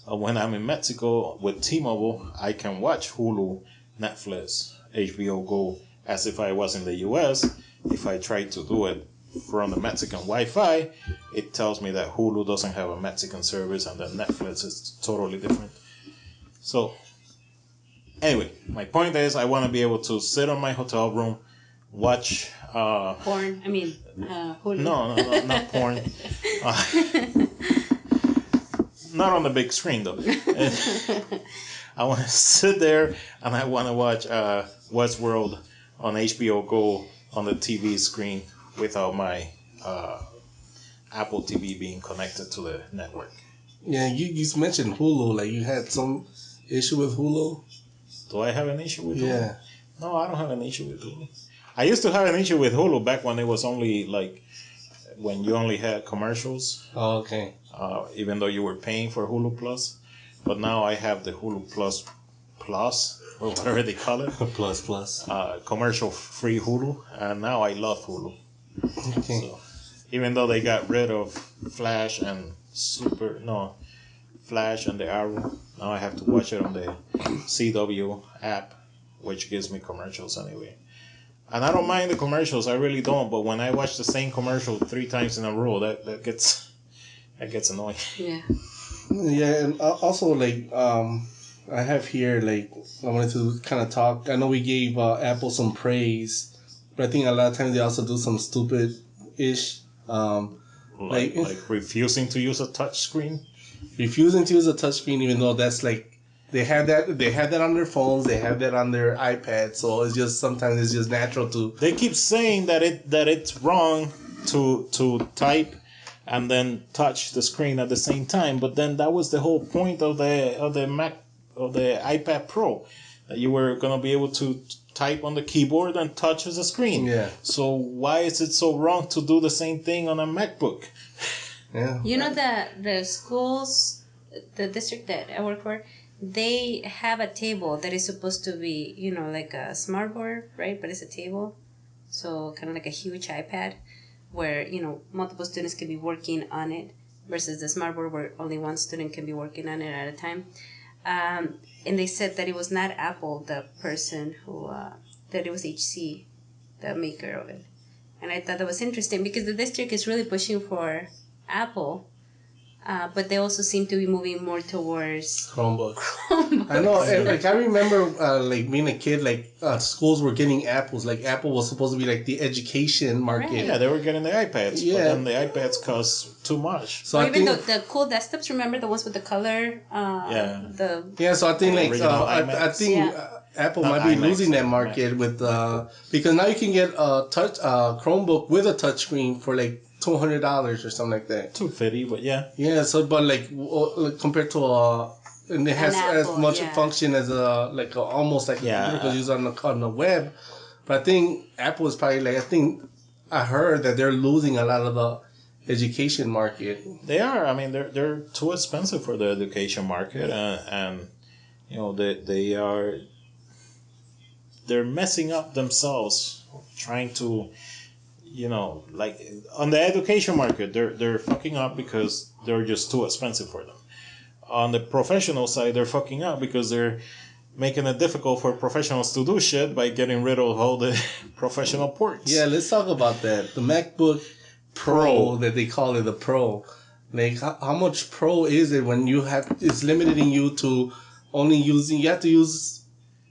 when I'm in Mexico with T-Mobile, I can watch Hulu, Netflix, HBO Go as if I was in the US. If I try to do it from the Mexican Wi-Fi, it tells me that Hulu doesn't have a Mexican service and that Netflix is totally different. So Anyway, my point is, I want to be able to sit on my hotel room, watch. Porn. I mean, Hulu. No, not porn. Not on the big screen though. I want to sit there and I want to watch Westworld on HBO Go on the TV screen without my Apple TV being connected to the network. Yeah, you mentioned Hulu. Like you had some issue with Hulu. Do I have an issue with Hulu? Yeah. No, I don't have an issue with Hulu. I used to have an issue with Hulu back when it was only like when you only had commercials. Oh, okay. Even though you were paying for Hulu Plus, but now I have the Hulu Plus or whatever they call it. Plus. Commercial free Hulu, and now I love Hulu. Okay. So, even though they got rid of Flash and the Arrow, now I have to watch it on the CW app, which gives me commercials anyway. And I don't mind the commercials, I really don't. But when I watch the same commercial 3 times in a row, that gets annoying. Yeah. Yeah, and also like I have here like I wanted to kind of talk. I know we gave Apple some praise, but I think a lot of times they also do some stupid ish. Like refusing to use a touch screen. Refusing to use a touchscreen, even though that's like they have that on their phones, they have that on their iPad. So it's just sometimes it's just natural to. They keep saying that it's wrong to type and then touch the screen at the same time, but then that was the whole point of the iPad Pro, that you were gonna be able to type on the keyboard and touch the screen. Yeah. So why is it so wrong to do the same thing on a MacBook? Yeah. You know that the schools, the district that I work for, they have a table that is supposed to be, like a smart board, right? But it's a table. So kind of like a huge iPad where, multiple students can be working on it versus the smart board where only one student can be working on it at a time. And they said that it was not Apple, the person who, that it was HC, the maker of it. And I thought that was interesting because the district is really pushing for Apple, but they also seem to be moving more towards Chromebook. I know, and like I remember, like being a kid, like schools were getting Apples. Like Apple was supposed to be like the education market. Right. Yeah, they were getting the iPads, Yeah. but then the iPads cost too much. So or I even think, the cool desktops. Remember the ones with the color? yeah, so I think like Original I iMacs. think Yeah. Apple Not might be iMacs, losing that iMac. market with because now you can get a touch Chromebook with a touchscreen for like $200 or something like that. 250, but yeah. Yeah, so but like compared to and it has as Apple, much yeah. function as almost like Yeah. a computer because used on the web. But I think Apple is probably like I heard that they're losing a lot of the education market. They are. I mean, they're too expensive for the education market, and they're messing up themselves trying to, like on the education market, they're fucking up because they're just too expensive for them. On the professional side, they're fucking up because they're making it difficult for professionals to do shit by getting rid of all the professional ports. Yeah, let's talk about that. The MacBook Pro that they call it the Pro. Like how much Pro is it when it's limiting you to only you have to use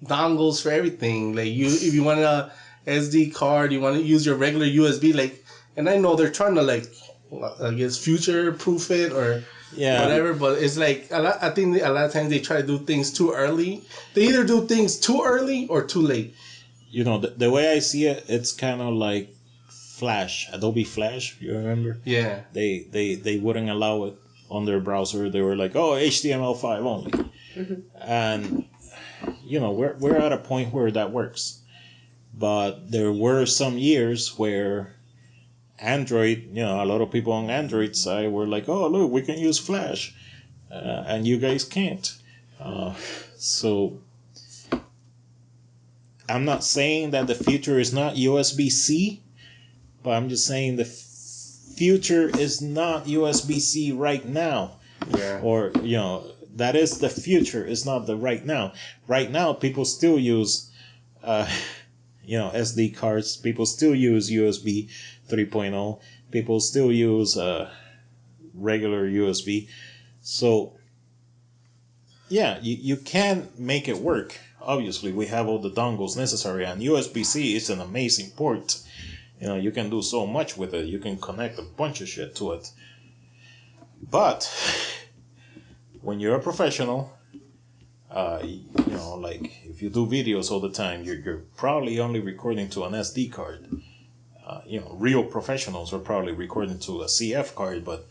dongles for everything. Like if you want a SD card, you want to use your regular USB. Like, and I know they're trying to like, I guess future proof it or whatever. But it's like I think a lot of times they try to do things too early. They either do things too early or too late. The way I see it, it's kind of like Flash, Adobe Flash. You remember? Yeah. They wouldn't allow it on their browser. They were like, oh, HTML5 only. Mm-hmm. And we're at a point where that works. But there were some years where Android, a lot of people on Android side were like, oh, look, we can use Flash. And you guys can't. So I'm not saying that the future is not USB-C, but I'm just saying the future is not USB-C right now. Yeah. Or, that is the future. It's not the right now. Right now, people still use, SD cards. People still use USB 3.0. People still use regular USB. So, yeah, you can make it work. obviously we have all the dongles necessary, and USB-C is an amazing port. You know, you can do so much with it. You can connect a bunch of shit to it. But when you're a professional, you know, like if you do videos all the time, you're probably only recording to an SD card. You know, real professionals are probably recording to a CF card, but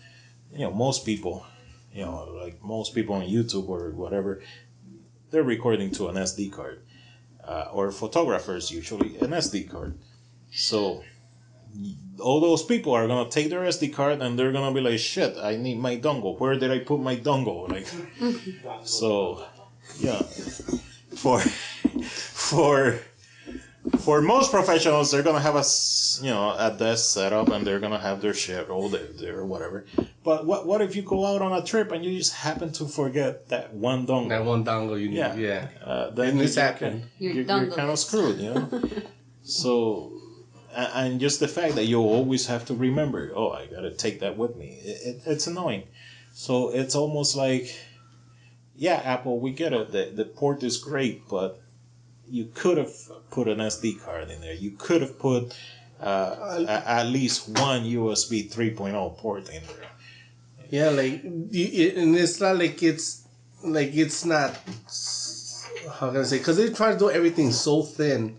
you know, most people, you know, like most people on YouTube or whatever, they're recording to an SD card, or photographers usually an SD card. So all those people are gonna take their SD card and they're gonna be like, shit, I need my dongle. Where did I put my dongle? Like, so yeah, for most professionals, they're gonna have a desk set up and they're gonna have their shit all there or whatever. But what if you go out on a trip and you just happen to forget that one dongle? That one dongle you need, yeah. Then this happened. You're kind of screwed, you know. So, and just the fact that you always have to remember, oh, I gotta take that with me. It's annoying. So it's almost like, yeah, Apple, we get it. The port is great, but you could have put an SD card in there. You could have put at least one USB 3.0 port in there. Yeah, like, and it's not like it's not, how can I say, because they try to do everything so thin.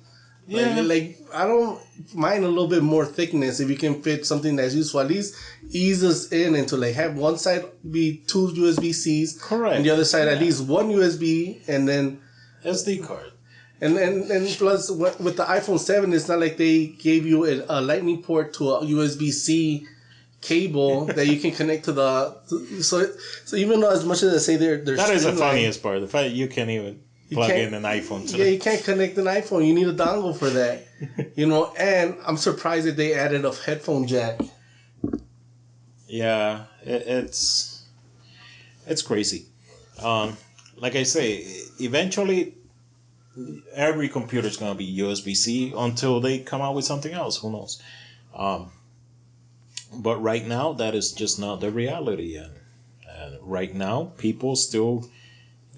Yeah. Like, I don't mind a little bit more thickness if you can fit something that's useful. At least ease us in into like have one side be 2 USB-Cs. Correct. And the other side at least one USB and then SD card. And plus with the iPhone 7, it's not like they gave you a lightning port to a USB-C cable that you can connect to the. So even though as much as I say they're that is the funniest part. The fact you can't even plug in an iPhone to it. Yeah, you can't connect an iPhone. You need a dongle for that. You know, and I'm surprised that they added a headphone jack. Yeah, it's crazy. Like I say, eventually every computer is going to be USB-C until they come out with something else. Who knows? But right now, that is just not the reality. And right now, people still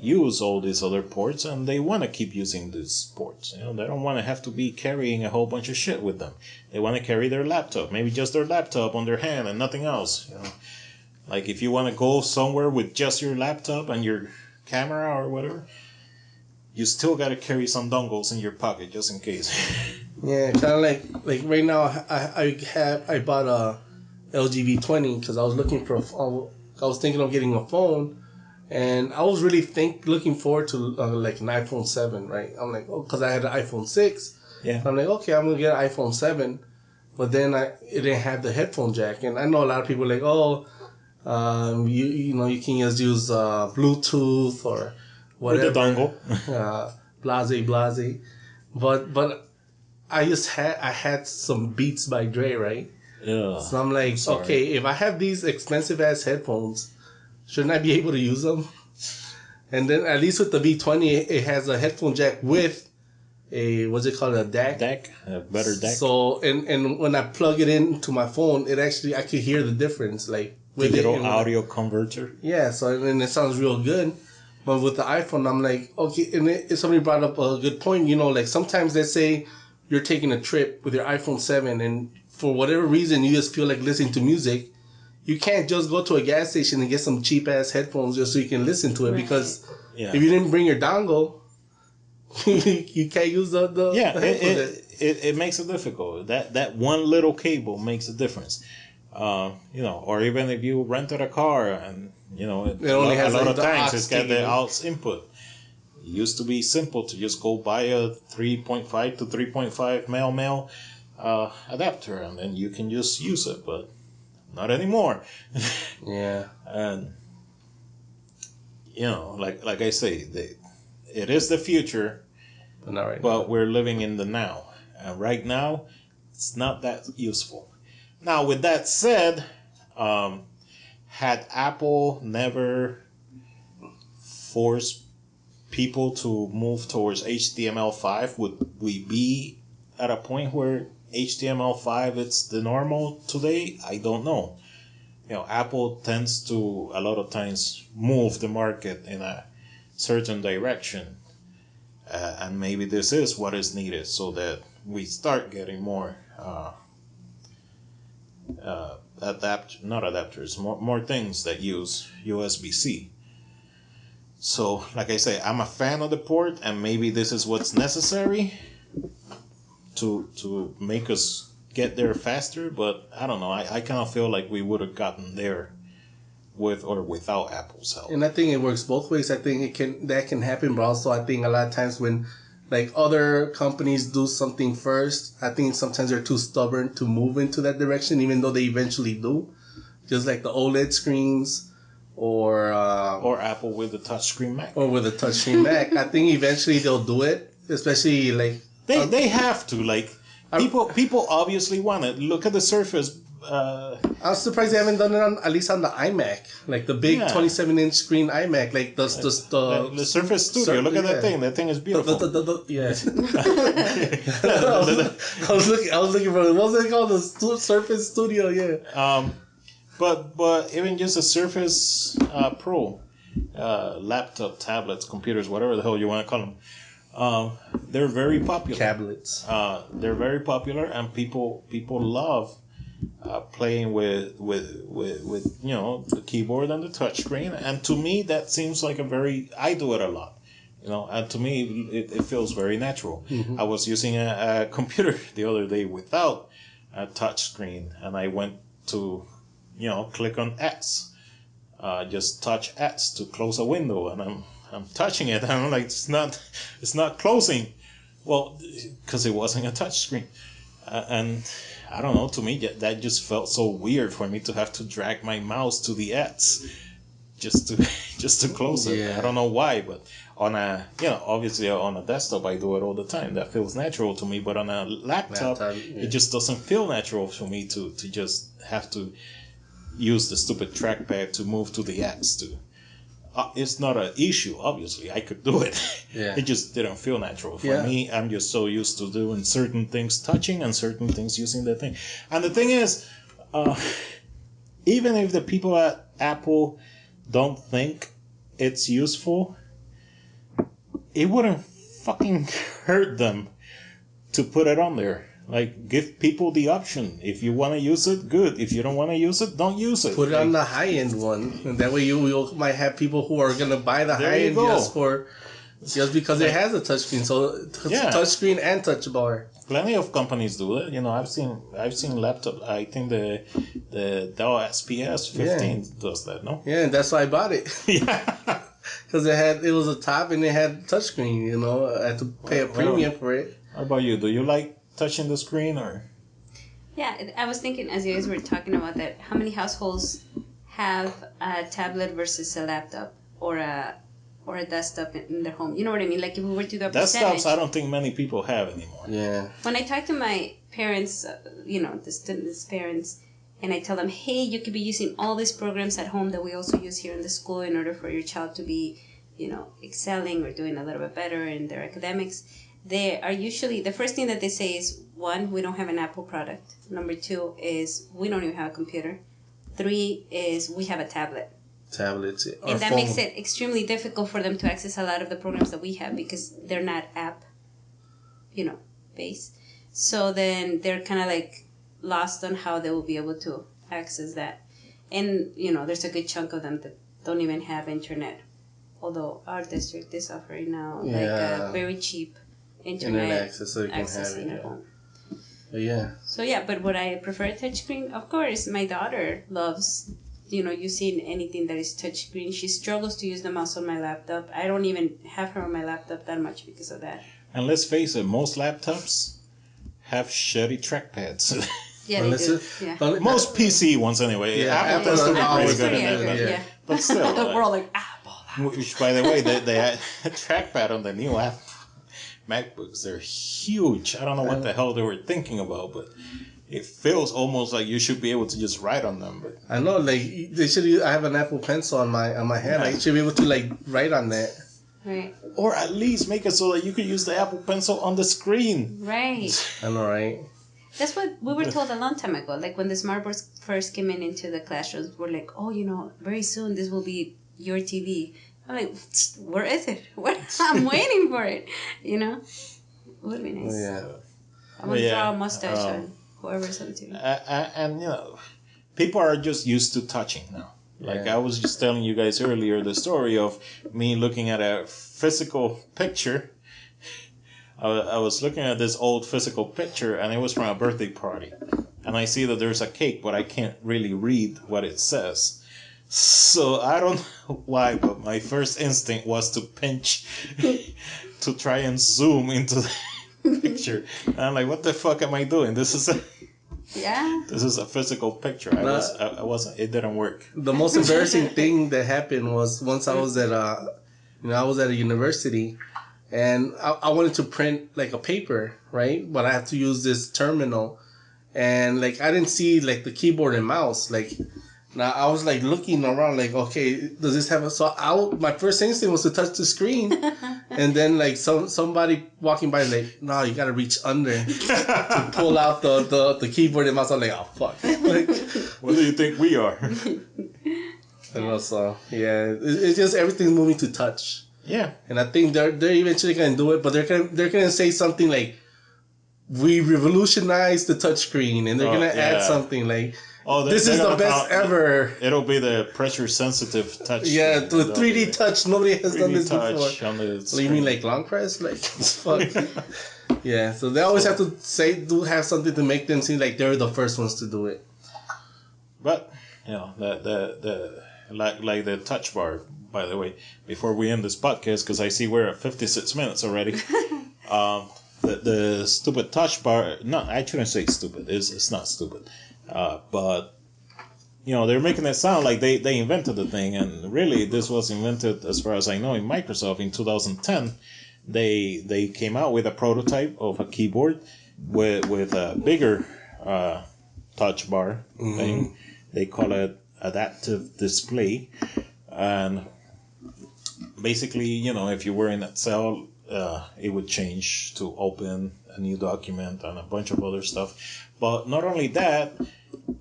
use all these other ports, and they want to keep using these ports. You know, they don't want to have to be carrying a whole bunch of shit with them. They want to carry their laptop, maybe just their laptop on their hand and nothing else. You know, like if you want to go somewhere with just your laptop and your camera or whatever, you still got to carry some dongles in your pocket just in case. Yeah, kind of like right now I bought a LG V20 because I was looking for I was thinking of getting a phone, and I was really looking forward to like an iPhone 7, right? I'm like, oh, because I had an iPhone 6. Yeah. I'm like, okay, I'm gonna get an iPhone 7, but then it didn't have the headphone jack, and I know a lot of people are like, oh, you know you can just use Bluetooth or whatever. With the dongle. Blase. But I had some Beats by Dre, right? Yeah. So I'm like, okay, if I have these expensive ass headphones, shouldn't I be able to use them? And then at least with the V20, it has a headphone jack with what's it called, a DAC? A better DAC. So and when I plug it into my phone, I could hear the difference, like with digital audio converter. Yeah, so and it sounds real good. But with the iPhone, I'm like, okay, and somebody brought up a good point. You know, like sometimes let's say you're taking a trip with your iPhone 7, and for whatever reason you just feel like listening to music. You can't just go to a gas station and get some cheap ass headphones just so you can listen to it, because if you didn't bring your dongle, you can't use the it makes it difficult. That one little cable makes a difference. You know, or even if you rented a car and you know it only has a lot of times it's got the aux input. It used to be simple to just go buy a 3.5 to 3.5 male adapter and then you can just use it, but not anymore. Yeah. And you know, like I say, it is the future, but not right but now. We're living in the now, and right now it's not that useful. Now, with that said, had Apple never forced people to move towards HTML5, would we be at a point where HTML5 is the normal today? I don't know. You know, Apple tends to a lot of times move the market in a certain direction, and maybe this is what is needed so that we start getting more not adapters, more things that use USB-C. So, like I say, I'm a fan of the port, and maybe this is what's necessary to make us get there faster. But I don't know. I kind of feel like we would have gotten there with or without Apple's help. And I think it works both ways. I think that can happen, but also I think a lot of times when like other companies do something first, I think sometimes they're too stubborn to move into that direction, even though they eventually do. Just like the OLED screens, or Apple with the touchscreen Mac. Or with a touchscreen Mac. I think eventually they'll do it, especially like they have to. Like people obviously want it. Look at the Surface. I'm surprised they haven't done it at least on the iMac, like the big 27-inch screen iMac, like the Surface Studio. Look at that thing. That thing is beautiful. Yeah. I was looking for what was it called? The Surface Studio. Yeah. But even just a Surface Pro, laptop, tablets, computers, whatever the hell you want to call them, they're very popular. Tablets. They're very popular, and people love playing with the keyboard and the touchscreen. And to me, that seems like I do it a lot, and to me it feels very natural. I was using a computer the other day without a touchscreen, and I went to click on X, just touch X to close a window, and I'm touching it, and I'm like, it's not closing. Well, because it wasn't a touchscreen, and I don't know. To me, that just felt so weird for me to have to drag my mouse to the X just to close it. Yeah. I don't know why, but on obviously on a desktop I do it all the time. That feels natural to me, but on a laptop it just doesn't feel natural for me to just have to use the stupid trackpad to move to the X. It's not an issue, obviously. I could do it. Yeah. It just didn't feel natural. For me, I'm just so used to doing certain things touching and certain things using the thing. And the thing is, even if the people at Apple don't think it's useful, it wouldn't fucking hurt them to put it on there. Like, give people the option. If you want to use it, good. If you don't want to use it, don't use it. Put it on the high-end one. And that way you might have people who are going to buy the high-end just because it has a touchscreen. So, touchscreen and touch bar. Plenty of companies do it. I've seen laptops. I think the Dell XPS 15 does that, no? Yeah, and that's why I bought it. Yeah. Because it was a top and it had touchscreen, I had to pay a premium for it. How about you? Do you like touching the screen, or? Yeah, I was thinking as you guys were talking about that, how many households have a tablet versus a laptop or a desktop in their home? You know what I mean? Like if we were to do a percentage. Desktops, I don't think many people have anymore. Yeah. When I talk to my parents, the students' parents, and I tell them, hey, you could be using all these programs at home that we also use here in the school in order for your child to be, excelling or doing a little bit better in their academics. They are usually, the first thing that they say is, 1, we don't have an Apple product. Number 2 is, we don't even have a computer. 3 is, we have a tablet. Tablets. And that makes it extremely difficult for them to access a lot of the programs that we have because they're not app, based. So then they're kind of like lost on how they will be able to access that. And, there's a good chunk of them that don't even have internet. Although our district is offering now like a very cheap internet access so you can have in their home. Yeah. So but would I prefer a touchscreen? Of course, my daughter loves, using anything that is touchscreen. She struggles to use the mouse on my laptop. I don't even have her on my laptop that much because of that. And let's face it, most laptops have shitty trackpads. Yeah, they do. Yeah. Most PC ones anyway. Yeah, Apple tends to be pretty good pretty at that. yeah. But still. We're all like, Apple. Which, by the way, they had a trackpad on the new MacBooks. They're huge. I don't know what the hell they were thinking about, but it feels almost like you should be able to just write on them. But I know, like they should. I have an Apple Pencil on my hand. I should be able to write on that. Right. Or at least make it so that you could use the Apple Pencil on the screen. Right. I know, right? That's what we were told a long time ago. Like when the smartboards first came into the classrooms, we're like, oh, very soon this will be your TV. I'm like, where is it? I'm waiting for it. You know, it would be nice. Yeah. I'm gonna draw a mustache on whoever sent to me. And people are just used to touching now. Like I was just telling you guys earlier, the story of me looking at a physical picture. I was looking at this old physical picture, and it was from a birthday party. And I see that there's a cake, but I can't really read what it says. So I don't know why, but my first instinct was to pinch to try and zoom into the picture. And I'm like, what the fuck am I doing? This is a physical picture. I wasn't. It didn't work. The most embarrassing thing that happened was once I was at a university, and I wanted to print like a paper, right? But I had to use this terminal, and like I didn't see like the keyboard and mouse. Like now I was like looking around, like, okay, does this have a? So my first instinct was to touch the screen, and then like somebody walking by, like, no, you gotta reach under to pull out the keyboard and mouse. I'm like, oh fuck! Like, what do you think we are? And also, it's just everything's moving to touch. Yeah, and I think they're eventually gonna do it, but they're gonna say something like, "We revolutionized the touchscreen," and they're gonna add something like, "This is the best ever." It'll be the pressure sensitive touch. Yeah, the 3D touch. Nobody has done this before. So you mean like long press? Like fuck. Yeah, so they always have to have something to make them seem like they're the first ones to do it. But the like the touch bar. By the way, before we end this podcast, because I see we're at 56 minutes already, the stupid touch bar. No, I shouldn't say stupid. It's not stupid, but they're making it sound like they invented the thing, and really this was invented, as far as I know, in Microsoft in 2010. They came out with a prototype of a keyboard with a bigger touch bar thing. They call it adaptive display, and basically, if you were in Excel, it would change to open a new document and a bunch of other stuff. But not only that,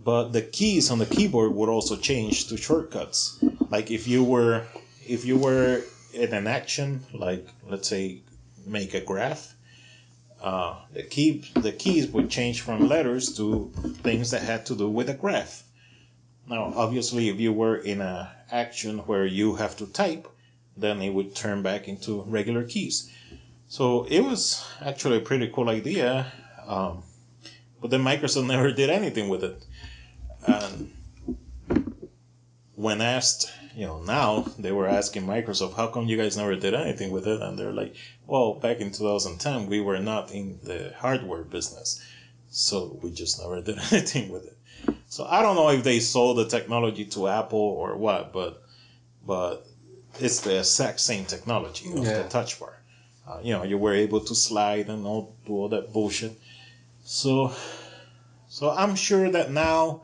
but the keys on the keyboard would also change to shortcuts. Like if you were in an action, like let's say make a graph, the keys would change from letters to things that had to do with a graph. Now, obviously, if you were in an action where you have to type, then it would turn back into regular keys. So it was actually a pretty cool idea, but then Microsoft never did anything with it. And when asked, now they were asking Microsoft, how come you guys never did anything with it? And they're like, well, back in 2010, we were not in the hardware business, so we just never did anything with it. So I don't know if they sold the technology to Apple or what, but it's the exact same technology of the touch bar. You were able to slide and do all that bullshit. So I'm sure that now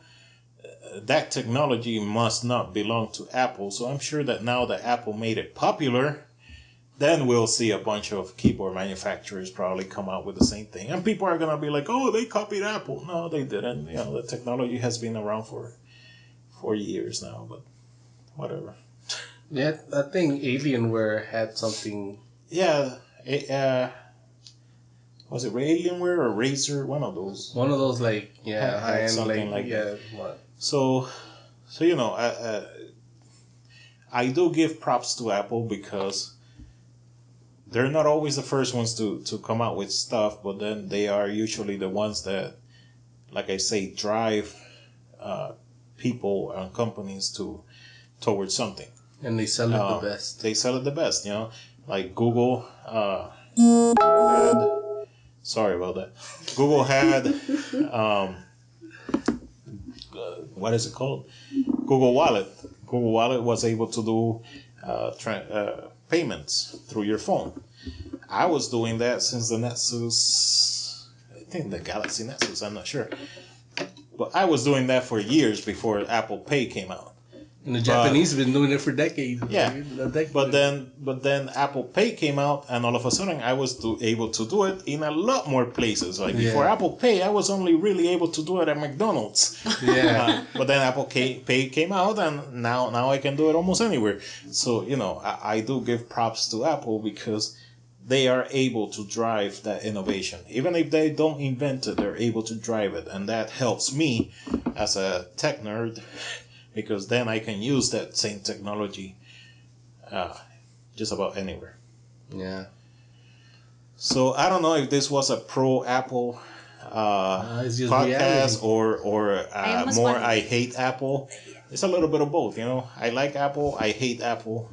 that technology must not belong to Apple. So I'm sure that now that Apple made it popular, then we'll see a bunch of keyboard manufacturers probably come out with the same thing. And people are going to be like, oh, they copied Apple. No, they didn't. The technology has been around for 4 years now, but whatever. Yeah, I think Alienware had something. Yeah. Was it Alienware or Razer? One of those. One of those, like, high-end, something like that. What? So I do give props to Apple because they're not always the first ones to come out with stuff, but then they are usually the ones that, like I say, drive people and companies towards something. And they sell it the best. They sell it the best, Like Google sorry about that. Google had what is it called? Google Wallet. Google Wallet was able to do payments through your phone. I was doing that since the Nexus, I think the Galaxy Nexus, I'm not sure. But I was doing that for years before Apple Pay came out. And the Japanese have been doing it for decades. Yeah, A decade. but then Apple Pay came out, and all of a sudden I was able to do it in a lot more places. Like before Apple Pay, I was only really able to do it at McDonald's. Yeah. But then Apple Pay came out, and now I can do it almost anywhere. So I do give props to Apple because they are able to drive that innovation. Even if they don't invent it, they're able to drive it, and that helps me as a tech nerd. Because then I can use that same technology just about anywhere. Yeah. So I don't know if this was a pro Apple It's just podcast reality. or more I hate Apple. It's a little bit of both, I like Apple, I hate Apple.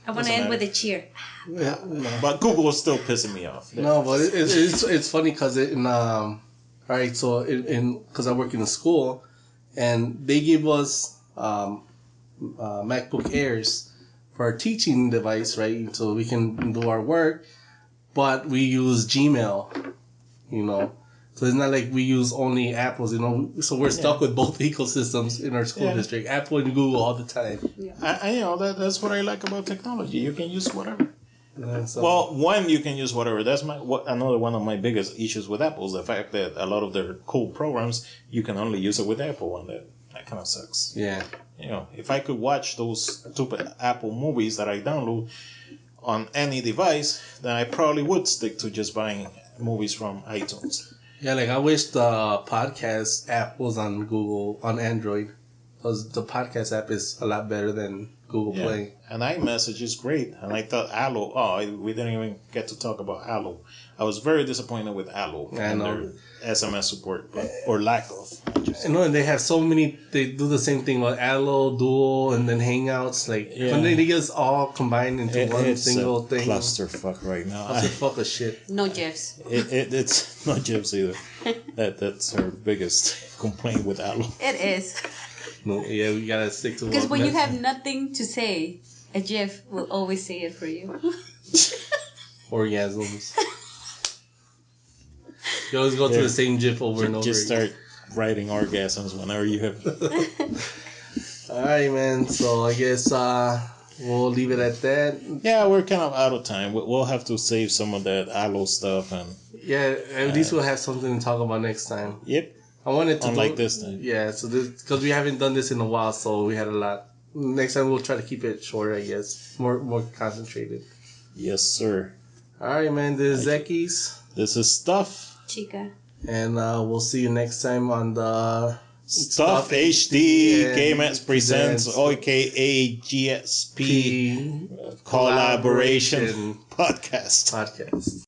I want to end with a cheer. Yeah, no. But Google is still pissing me off. No, but it's funny because all right, so because I work in a school, and they give us MacBook Airs for our teaching device, right? So we can do our work, but we use Gmail, So it's not like we use only Apples, So we're stuck with both ecosystems in our school district, Apple and Google all the time. Yeah. I that's what I like about technology. You can use whatever. Yeah, so. Well, one, you can use whatever. That's another one of my biggest issues with Apple is the fact that a lot of their cool programs you can only use it with Apple, and that kind of sucks. Yeah. If I could watch those stupid Apple movies that I download on any device, then I probably would stick to just buying movies from iTunes. Yeah, like I wish the podcast app was on Google, on Android, because the podcast app is a lot better than Google Play. And iMessage is great. And I thought Allo, we didn't even get to talk about Allo. I was very disappointed with Allo and their SMS support, or lack of. And they have so many, they do the same thing with Allo, Duo, and then Hangouts. Like, when they get us all combined into one single thing. It's a clusterfuck right now. Clusterfuck of shit. No GIFs. It's not GIFs either. That's our biggest complaint with Allo. It is. No, yeah, we gotta stick to one. Because when you have nothing to say, a GIF will always say it for you. Orgasms. You always go to the same GIF over and over. Just start writing orgasms whenever you have. Alright, man. So I guess we'll leave it at that. Yeah, we're kind of out of time. We'll have to save some of that Allo stuff and. Yeah, at least we'll have something to talk about next time. Yep. I wanted to Unlike this time. Yeah, so because we haven't done this in a while, so we had a lot. Next time we'll try to keep it shorter, I guess, more concentrated. Yes, sir. All right, man. This is Equis. This is Stuff. Chica. And we'll see you next time on the Stuff HD K-Max presents OKA GSP collaboration podcast.